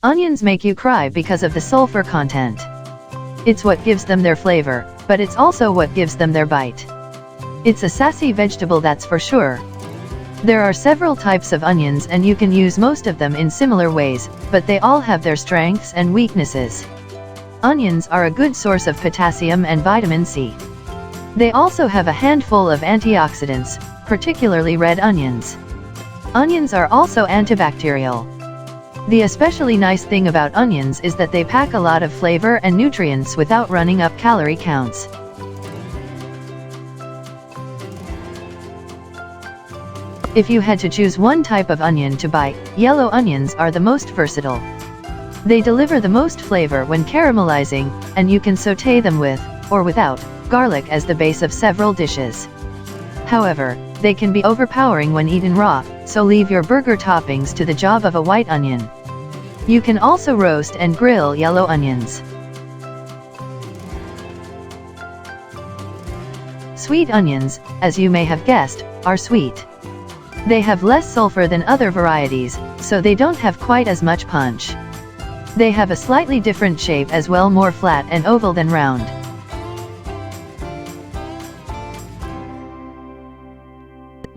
Onions make you cry because of the sulfur content. It's what gives them their flavor, but it's also what gives them their bite. It's a sassy vegetable, that's for sure. There are several types of onions and you can use most of them in similar ways, but they all have their strengths and weaknesses. Onions are a good source of potassium and vitamin C. They also have a handful of antioxidants, particularly red onions. Onions are also antibacterial. The especially nice thing about onions is that they pack a lot of flavor and nutrients without running up calorie counts. If you had to choose one type of onion to buy, yellow onions are the most versatile. They deliver the most flavor when caramelizing, and you can sauté them with, or without, garlic as the base of several dishes. However, they can be overpowering when eaten raw, so leave your burger toppings to the job of a white onion. You can also roast and grill yellow onions. Sweet onions, as you may have guessed, are sweet. They have less sulfur than other varieties, so they don't have quite as much punch. They have a slightly different shape as well, more flat and oval than round.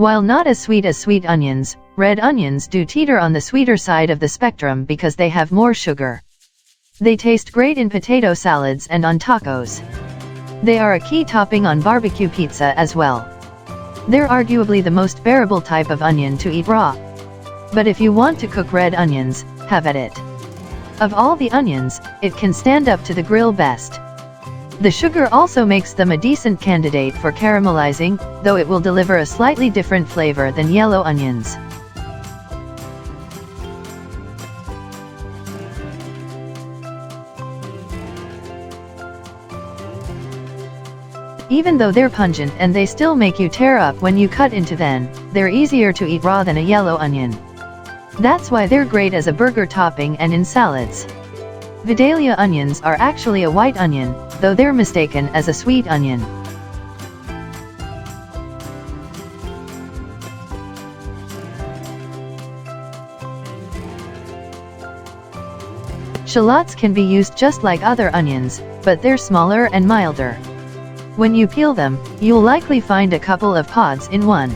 While not as sweet onions, red onions do teeter on the sweeter side of the spectrum because they have more sugar. They taste great in potato salads and on tacos. They are a key topping on barbecue pizza as well. They're arguably the most bearable type of onion to eat raw. But if you want to cook red onions, have at it. Of all the onions, it can stand up to the grill best. The sugar also makes them a decent candidate for caramelizing, though it will deliver a slightly different flavor than yellow onions. Even though they're pungent and they still make you tear up when you cut into them, they're easier to eat raw than a yellow onion. That's why they're great as a burger topping and in salads. Vidalia onions are actually a white onion, though they're mistaken as a sweet onion. Shallots can be used just like other onions, but they're smaller and milder. When you peel them, you'll likely find a couple of pods in one.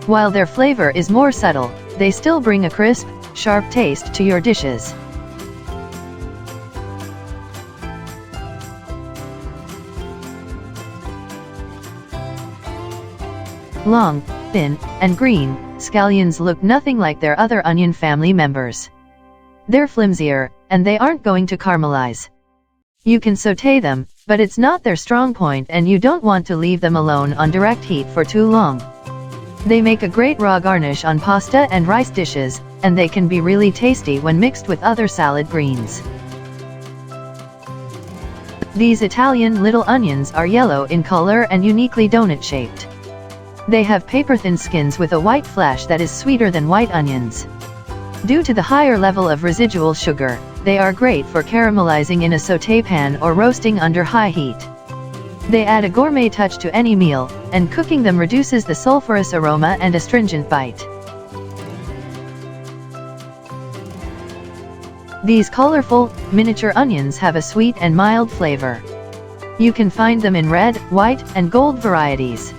While their flavor is more subtle, they still bring a crisp, sharp taste to your dishes. Long, thin, and green, scallions look nothing like their other onion family members. They're flimsier, and they aren't going to caramelize. You can sauté them, but it's not their strong point and you don't want to leave them alone on direct heat for too long. They make a great raw garnish on pasta and rice dishes, and they can be really tasty when mixed with other salad greens. These Italian little onions are yellow in color and uniquely donut-shaped. They have paper-thin skins with a white flesh that is sweeter than white onions. Due to the higher level of residual sugar, they are great for caramelizing in a sauté pan or roasting under high heat. They add a gourmet touch to any meal, and cooking them reduces the sulfurous aroma and astringent bite. These colorful, miniature onions have a sweet and mild flavor. You can find them in red, white, and gold varieties.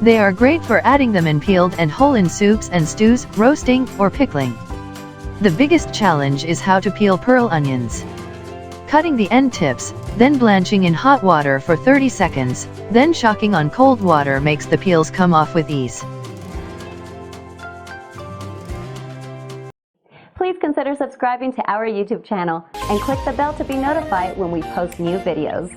They are great for adding them in peeled and whole in soups and stews, roasting, or pickling. The biggest challenge is how to peel pearl onions. Cutting the end tips, then blanching in hot water for 30 seconds, then shocking on cold water makes the peels come off with ease. Please consider subscribing to our YouTube channel and click the bell to be notified when we post new videos.